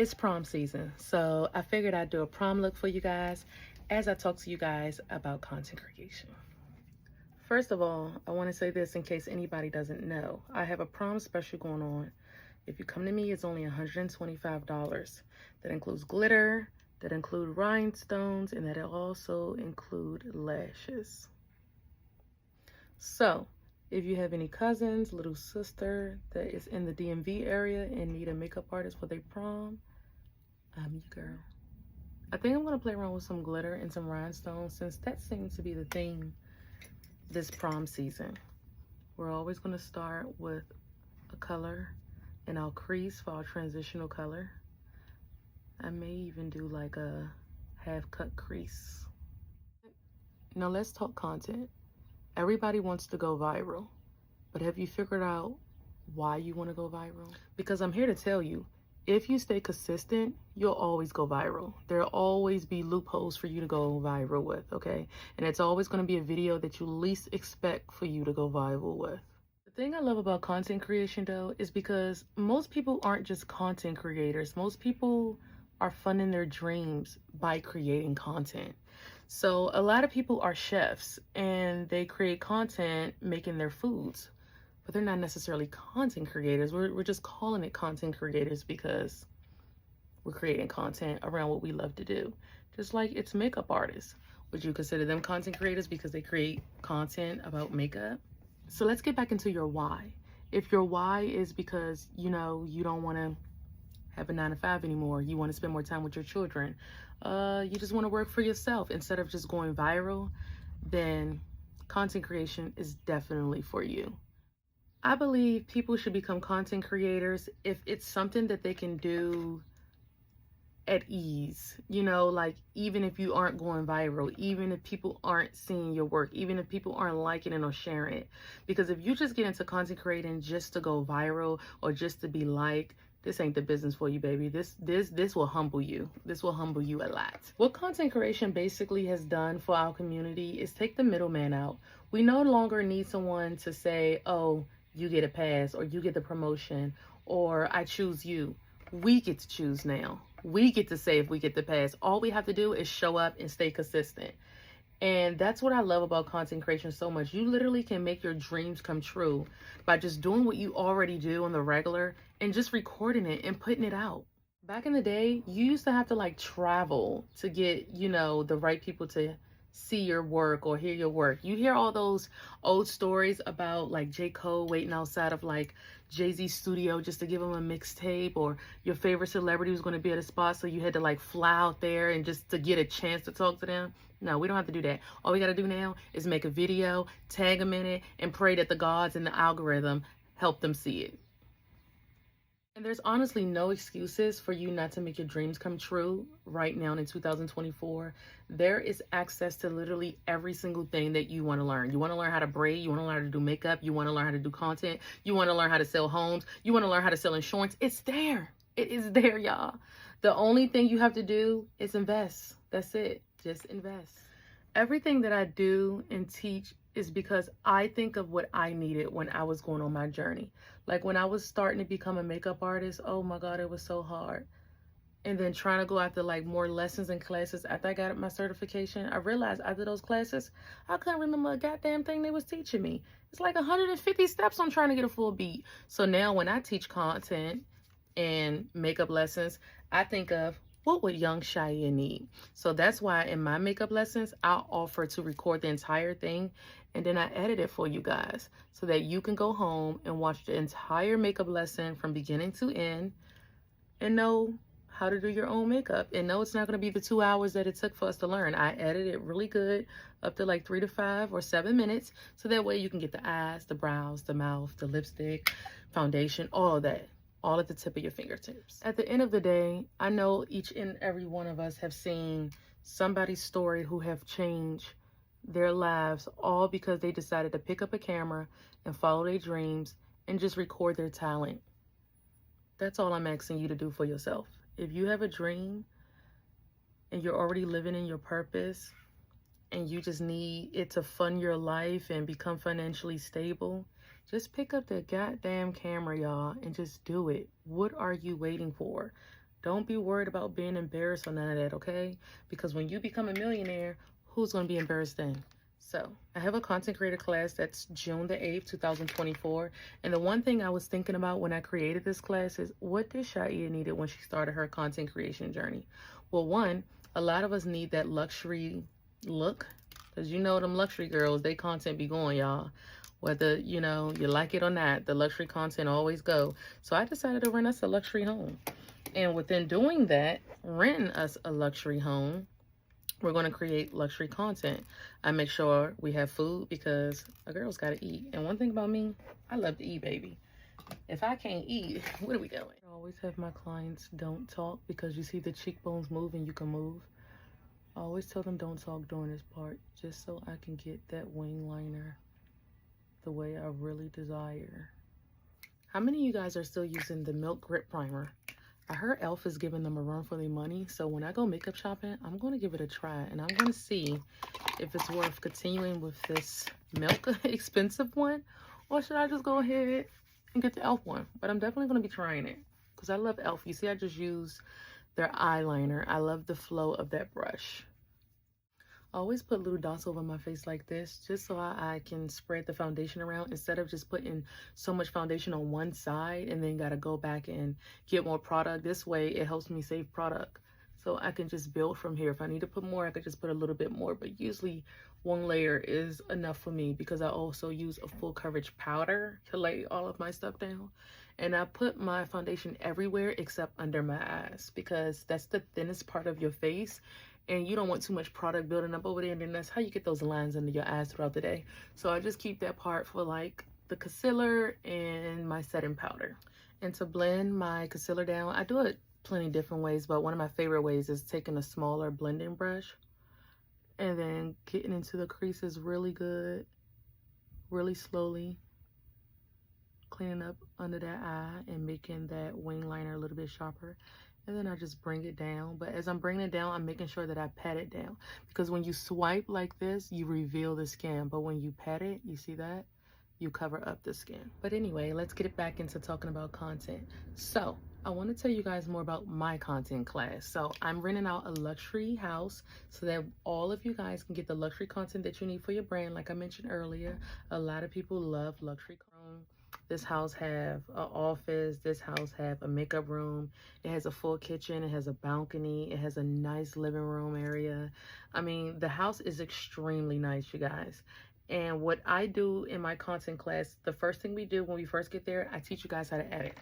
It's prom season, so I figured I'd do a prom look for you guys as I talk to you guys about content creation. First of all, I want to say this in case anybody doesn't know. I have a prom special going on. If you come to me, it's only $125. That includes glitter, that include rhinestones, and that also include lashes. So, if you have any cousins, little sister that is in the DMV area and need a makeup artist for their prom, I'm your girl. I think I'm gonna play around with some glitter and some rhinestones since that seems to be the theme this prom season. We're always gonna start with a color and I'll crease for our transitional color. I may even do like a half cut crease. Now let's talk content. Everybody wants to go viral, but have you figured out why you want to go viral? Because I'm here to tell you, if you stay consistent, you'll always go viral. There'll always be loopholes for you to go viral with, okay? And it's always going to be a video that you least expect for you to go viral with. The thing I love about content creation though is because most people aren't just content creators. Most people are funding their dreams by creating content. So a lot of people are chefs and they create content making their foods, but they're not necessarily content creators. We're just calling it content creators because we're creating content around what we love to do. Just like it's makeup artists. Would you consider them content creators because they create content about makeup? So let's get back into your why. If your why is because, you don't want to have a 9-to-5 anymore, you want to spend more time with your children, you just want to work for yourself instead of just going viral, then content creation is definitely for you. I believe people should become content creators if it's something that they can do at ease, like even if you aren't going viral, even if people aren't seeing your work, even if people aren't liking it or sharing it. Because if you just get into content creating just to go viral or just to be liked, this ain't the business for you, baby. This will humble you. This will humble you a lot. What content creation basically has done for our community is take the middleman out. We no longer need someone to say, oh, you get a pass or you get the promotion or I choose you. We get to choose now. We get to say if we get the pass. All we have to do is show up and stay consistent. And that's what I love about content creation so much. You literally can make your dreams come true by just doing what you already do on the regular and just recording it and putting it out. Back in the day, you used to have to like travel to get, the right people to see your work or hear your work. You hear all those old stories about like J. Cole waiting outside of like Jay-Z's studio just to give him a mixtape, or your favorite celebrity was going to be at a spot, so you had to like fly out there and just to get a chance to talk to them. No, we don't have to do that. All we got to do now is make a video, tag them in it, and pray that the gods and the algorithm help them see it. And there's honestly no excuses for you not to make your dreams come true right now in 2024. There is access to literally every single thing that you want to learn. You want to learn how to braid, you want to learn how to do makeup, you want to learn how to do content, you want to learn how to sell homes, you want to learn how to sell insurance. It's there. It is there, y'all. The only thing you have to do is invest. That's it. Just invest. Everything that I do and teach is because I think of what I needed when I was going on my journey. Like when I was starting to become a makeup artist, oh my God, it was so hard. And then trying to go after like more lessons and classes after I got my certification, I realized after those classes, I couldn't remember a goddamn thing they was teaching me. It's like 150 steps on trying to get a full beat. So now when I teach content and makeup lessons, I think of, what would young Shia need? So that's why in my makeup lessons, I'll offer to record the entire thing and then I edit it for you guys so that you can go home and watch the entire makeup lesson from beginning to end and know how to do your own makeup. And no, it's not going to be the 2 hours that it took for us to learn. I edit it really good, up to like 3 to 5 or 7 minutes. So that way you can get the eyes, the brows, the mouth, the lipstick, foundation, all of that. All at the tip of your fingertips. At the end of the day, I know each and every one of us have seen somebody's story who have changed their lives all because they decided to pick up a camera and follow their dreams and just record their talent. That's all I'm asking you to do for yourself. If you have a dream and you're already living in your purpose and you just need it to fund your life and become financially stable, just pick up the goddamn camera, y'all, and just do it. What are you waiting for? Don't be worried about being embarrassed or none of that, okay? Because when you become a millionaire, who's going to be embarrassed then? So I have a content creator class that's June the 8th, 2024. And the one thing I was thinking about when I created this class is, what did Shaia needed when she started her content creation journey? Well, one, a lot of us need that luxury look, because you know them luxury girls, they content be going, y'all. Whether, you know, you like it or not, the luxury content always go. So I decided to rent us a luxury home. And within doing that, renting us a luxury home, we're going to create luxury content. I make sure we have food because a girl's got to eat. And one thing about me, I love to eat, baby. If I can't eat, what are we doing? I always have my clients don't talk, because you see the cheekbones move and you can move. I always tell them don't talk during this part, just so I can get that wing liner the way I really desire. How many of you guys are still using the Milk Grip Primer? I heard e.l.f. is giving them a run for their money, so when I go makeup shopping, I'm going to give it a try, and I'm going to see if it's worth continuing with this Milk expensive one, or should I just go ahead and get the e.l.f. one. But I'm definitely going to be trying it, because I love e.l.f. You see, I just used their eyeliner. I love the flow of that brush. I always put little dots over my face like this, just so I can spread the foundation around, instead of just putting so much foundation on one side and then gotta go back and get more product. This way it helps me save product, so I can just build from here. If I need to put more, I could just put a little bit more, but usually one layer is enough for me, because I also use a full coverage powder to lay all of my stuff down. And I put my foundation everywhere except under my eyes, because that's the thinnest part of your face, and you don't want too much product building up over there, and then that's how you get those lines under your eyes throughout the day. So I just keep that part for like the concealer and my setting powder. And to blend my concealer down, I do it plenty different ways, but one of my favorite ways is taking a smaller blending brush and then getting into the creases really good, really slowly, cleaning up under that eye and making that wing liner a little bit sharper. And then I just bring it down. But as I'm bringing it down, I'm making sure that I pat it down, because when you swipe like this, you reveal the skin, but when you pat it, you see that, you cover up the skin. But anyway, let's get it back into talking about content. So I want to tell you guys more about my content class. So I'm renting out a luxury house so that all of you guys can get the luxury content that you need for your brand. Like I mentioned earlier, a lot of people love luxury content. This house have an office. This house have a makeup room. It has a full kitchen. It has a balcony. It has a nice living room area. I mean, the house is extremely nice, you guys. And what I do in my content class, the first thing we do when we first get there, I teach you guys how to edit.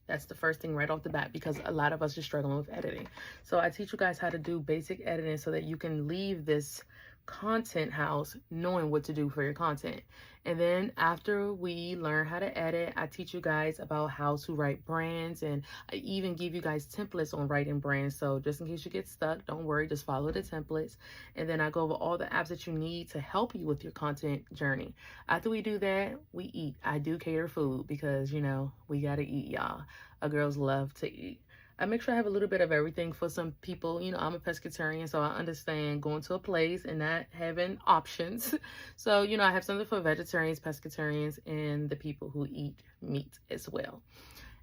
That's the first thing right off the bat, because a lot of us are struggling with editing. So I teach you guys how to do basic editing so that you can leave this content house knowing what to do for your content. And then after we learn how to edit, I teach you guys about how to write brands, and I even give you guys templates on writing brands. So just in case you get stuck, don't worry, just follow the templates. And then I go over all the apps that you need to help you with your content journey. After we do that, we eat. I do cater food because, you know, we gotta eat, y'all. Our girls love to eat. I make sure I have a little bit of everything for some people. You know, I'm a pescatarian, so I understand going to a place and not having options. So, you know, I have something for vegetarians, pescatarians, and the people who eat meat as well.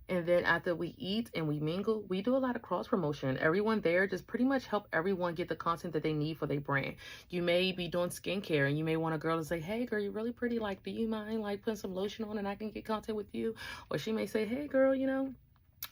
And then after we eat and we mingle, we do a lot of cross promotion. Everyone there just pretty much help everyone get the content that they need for their brand. You may be doing skincare and you may want a girl to say, hey girl, you're really pretty. Like, do you mind like putting some lotion on and I can get content with you? Or she may say, hey girl, you know,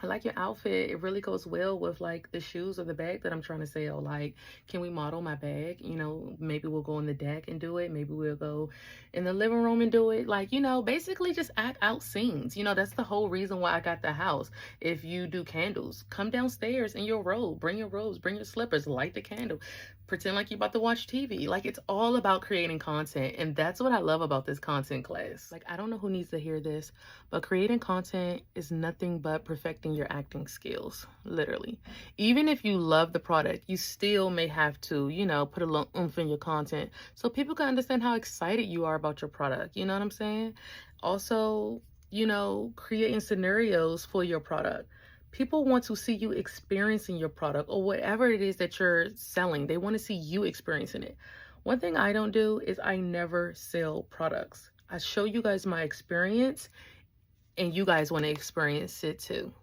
I like your outfit. It really goes well with like the shoes or the bag that I'm trying to sell. Like, can we model my bag? You know, maybe we'll go on the deck and do it. Maybe we'll go in the living room and do it. Like, you know, basically just act out scenes. You know, that's the whole reason why I got the house. If you do candles, come downstairs in your robe, bring your robes, bring your slippers, light the candle. Pretend like you're about to watch TV. Like, it's all about creating content. And that's what I love about this content class. Like, I don't know who needs to hear this, but creating content is nothing but perfecting your acting skills, literally. Even if you love the product, you still may have to, you know, put a little oomph in your content so people can understand how excited you are about your product. You know what I'm saying? Also, you know, creating scenarios for your product. People want to see you experiencing your product or whatever it is that you're selling. They want to see you experiencing it. One thing I don't do is I never sell products. I show you guys my experience and you guys want to experience it too.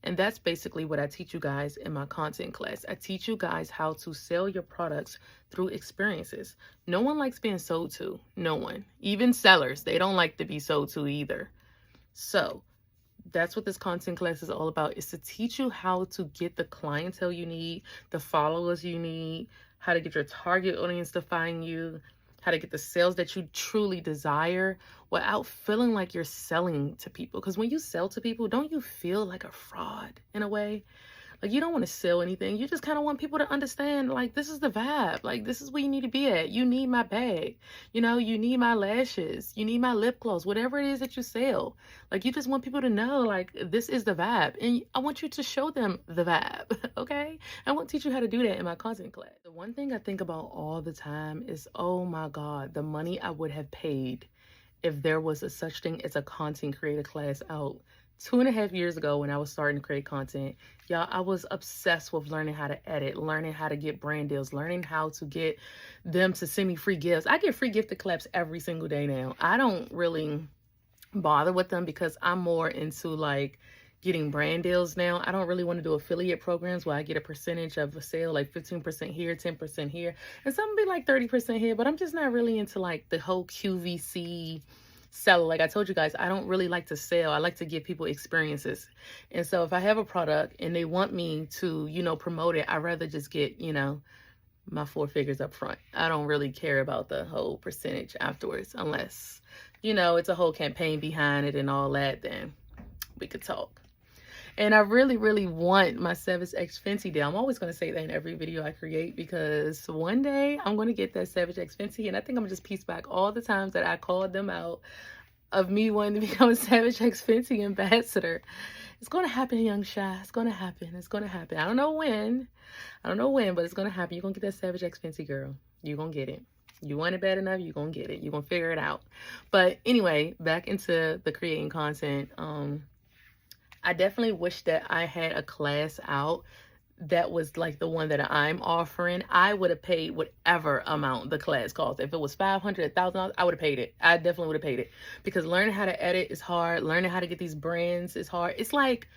And that's basically what I teach you guys in my content class. I teach you guys how to sell your products through experiences. No one likes being sold to. No one. Even sellers, they don't like to be sold to either. So that's what this content class is all about, is to teach you how to get the clientele you need, the followers you need, how to get your target audience to find you, how to get the sales that you truly desire without feeling like you're selling to people. Because when you sell to people, don't you feel like a fraud in a way? Like, you don't want to sell anything. You just kind of want people to understand, like, this is the vibe. Like, this is where you need to be at. You need my bag. You know, you need my lashes. You need my lip gloss, whatever it is that you sell. Like, you just want people to know, like, this is the vibe. And I want you to show them the vibe, okay? I won't teach you how to do that in my content class. The one thing I think about all the time is, oh my God, the money I would have paid if there was a such thing as a content creator class out 2.5 years ago when I was starting to create content. Y'all, I was obsessed with learning how to edit, learning how to get brand deals, learning how to get them to send me free gifts. I get free gifted claps every single day now. I don't really bother with them because I'm more into like getting brand deals now. I don't really want to do affiliate programs where I get a percentage of a sale, like 15% here, 10% here, and some be like 30% here, but I'm just not really into like the whole QVC seller. Like I told you guys, I don't really like to sell. I like to give people experiences. And so if I have a product and they want me to, you know, promote it, I'd rather just get, you know, my 4 figures up front. I don't really care about the whole percentage afterwards, unless, you know, it's a whole campaign behind it and all that, then we could talk. And I really, really want my Savage X Fenty deal. I'm always going to say that in every video I create, because one day I'm going to get that Savage X Fenty, and I think I'm going to just piece back all the times that I called them out of me wanting to become a Savage X Fenty ambassador. It's going to happen, Young Shy. It's going to happen. It's going to happen. I don't know when. But it's going to happen. You're going to get that Savage X Fenty, girl. You're going to get it. You want it bad enough, you're going to get it. You're going to figure it out. But anyway, back into the creating content. I definitely wish that I had a class out that was like the one that I'm offering. I would have paid whatever amount the class cost. If it was $500, $1,000, I would have paid it. I definitely would have paid it, because learning how to edit is hard. Learning how to get these brands is hard. It's like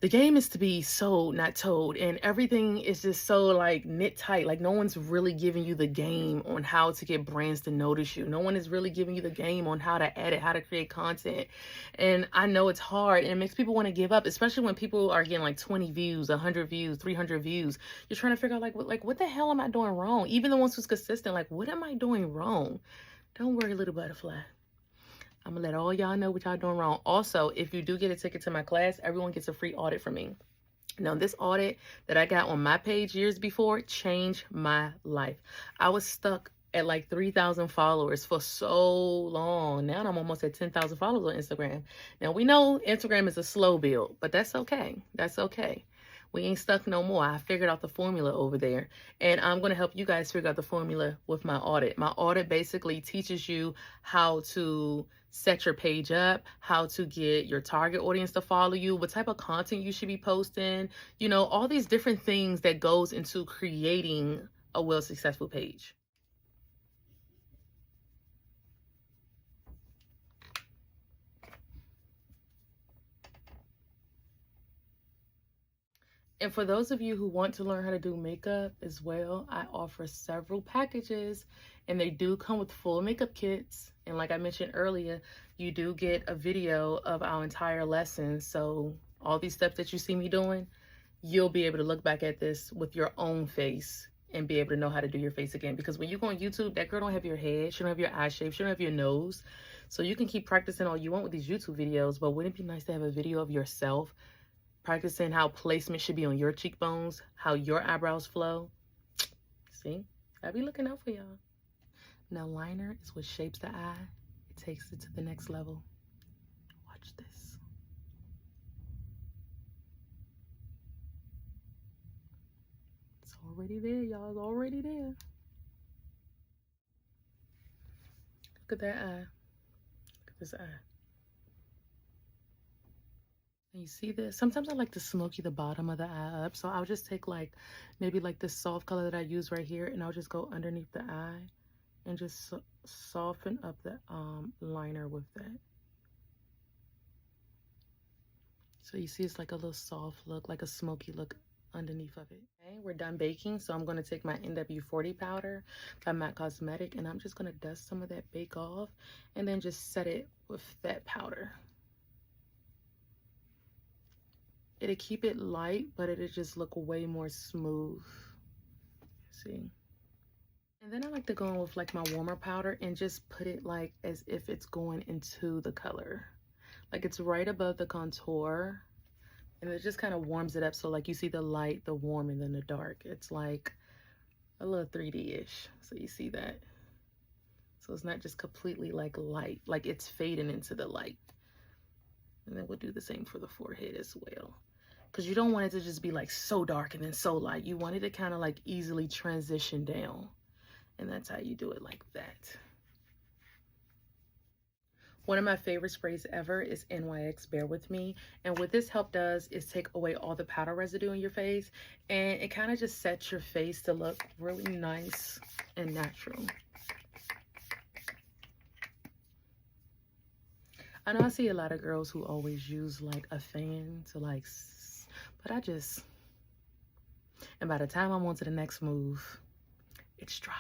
the game is to be sold, not told, and everything is just so like knit tight. Like no one's really giving you the game on how to get brands to notice you. No one is really giving you the game on how to edit, how to create content. And I know it's hard, and it makes people want to give up, especially when people are getting like 20 views, 100 views, 300 views. You're trying to figure out like what the hell am I doing wrong? Even the ones who's consistent, like what am I doing wrong? Don't worry, little butterfly. I'm gonna let all y'all know what y'all doing wrong. Also, if you do get a ticket to my class, everyone gets a free audit from me. Now, this audit that I got on my page years before changed my life. I was stuck at like 3,000 followers for so long. Now I'm almost at 10,000 followers on Instagram. Now, we know Instagram is a slow build, but that's okay. That's okay. We ain't stuck no more. I figured out the formula over there, and I'm going to help you guys figure out the formula with my audit. My audit basically teaches you how to set your page up, how to get your target audience to follow you, what type of content you should be posting, you know, all these different things that goes into creating a well successful page. And for those of you who want to learn how to do makeup as well, I offer several packages, and they do come with full makeup kits. And like I mentioned earlier, you do get a video of our entire lesson. So all these steps that you see me doing, you'll be able to look back at this with your own face and be able to know how to do your face again. Because when you go on YouTube, that girl don't have your head, she don't have your eye shape, she don't have your nose. So you can keep practicing all you want with these YouTube videos, but wouldn't it be nice to have a video of yourself practicing how placement should be on your cheekbones, how your eyebrows flow? See, I be looking out for y'all. Now, liner is what shapes the eye. It takes it to the next level. Watch this. It's already there, y'all. It's already there. Look at that eye. Look at this eye. And you see this? Sometimes I like to smoky the bottom of the eye up. So I'll just take like, maybe like this soft color that I use right here, and I'll just go underneath the eye and just soften up the liner with that. So you see it's like a little soft look, like a smoky look underneath of it. Okay, we're done baking, so I'm going to take my NW40 powder by MAC Cosmetic, and I'm just going to dust some of that bake off and then just set it with that powder. It'll keep it light, but it'll just look way more smooth. See? And then I like to go in with like my warmer powder and just put it like as if it's going into the color. Like it's right above the contour. And it just kind of warms it up. So like you see the light, the warm, and then the dark. It's like a little 3D-ish. So you see that? So it's not just completely like light. Like it's fading into the light. And then we'll do the same for the forehead as well. Because you don't want it to just be like so dark and then so light. You want it to kind of like easily transition down. And that's how you do it, like that. One of my favorite sprays ever is NYX Bear With Me. And what this help does is take away all the powder residue in your face. And it kind of just sets your face to look really nice and natural. I know I see a lot of girls who always use like a fan to like, but and by the time I'm on to the next move, it's dry.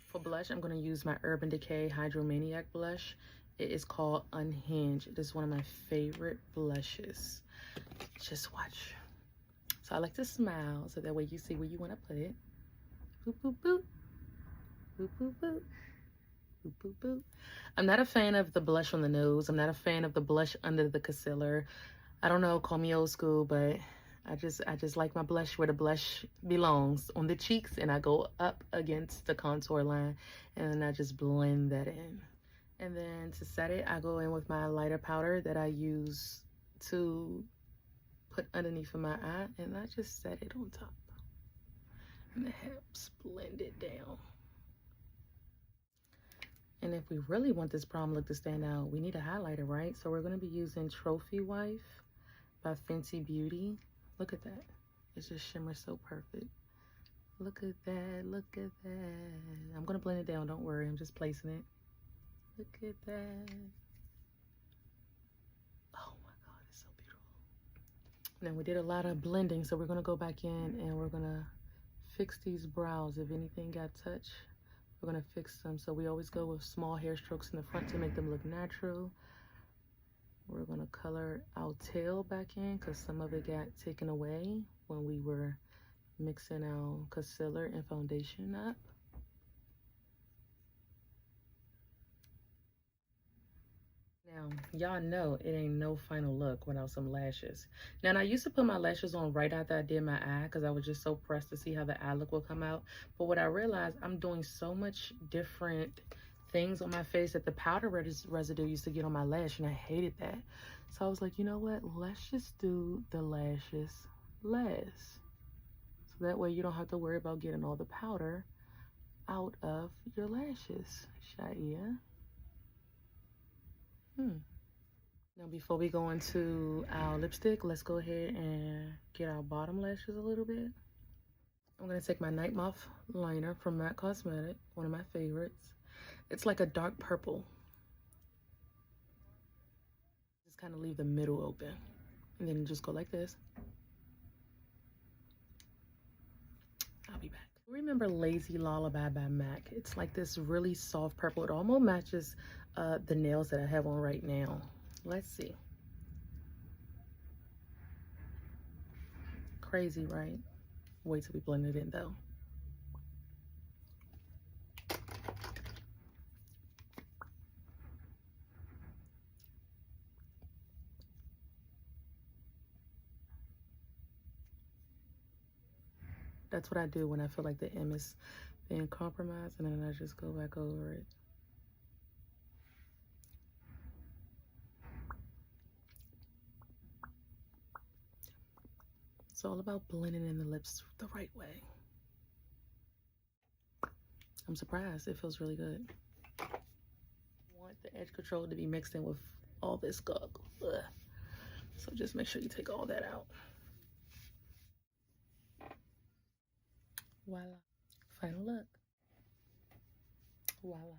For blush, I'm going to use my Urban Decay Hydromaniac blush. It is called Unhinged. It is one of my favorite blushes. Just watch. So I like to smile so that way you see where you want to put it. Boop, boop, boop. Boop, boop, boop. Boop, boop, boop. I'm not a fan of the blush on the nose. I'm not a fan of the blush under the concealer. I don't know, call me old school, but I just like my blush where the blush belongs, on the cheeks, and I go up against the contour line, and then I just blend that in. And then to set it, I go in with my lighter powder that I use to put underneath of my eye, and I just set it on top. And it helps blend it down. And if we really want this prom look to stand out, we need a highlighter, right? So we're going to be using Trophy Wife by Fenty Beauty. Look at that. It just shimmers so perfect. Look at that. Look at that. I'm going to blend it down. Don't worry. I'm just placing it. Look at that. Oh my God, it's so beautiful. Now we did a lot of blending, so we're gonna go back in and we're gonna fix these brows. If anything got touched, we're gonna fix them. So we always go with small hair strokes in the front to make them look natural. We're gonna color our tail back in because some of it got taken away when we were mixing our concealer and foundation up. Now, y'all know it ain't no final look without some lashes. Now, I used to put my lashes on right after I did my eye because I was just so pressed to see how the eye look will come out. But what I realized, I'm doing so much different things on my face that the powder residue used to get on my lash, and I hated that. So I was like, you know what? Let's just do the lashes last. So that way you don't have to worry about getting all the powder out of your lashes. Shia. Now before we go into our lipstick, let's go ahead and get our bottom lashes a little bit. I'm going to take my Night Moth liner from MAC Cosmetic, one of my favorites. It's like a dark purple. Just kind of leave the middle open. And then just go like this. I'll be back. Remember Lazy Lullaby by MAC? It's like this really soft purple. It almost matches the nails that I have on right now. Let's see. Crazy, right? Wait till we blend it in though. That's what I do when I feel like the M is being compromised, and then I just go back over it. It's all about blending in the lips the right way. I'm surprised. It feels really good. I want the edge control to be mixed in with all this gunk. Ugh. So just make sure you take all that out. Voila. Final look. Voila.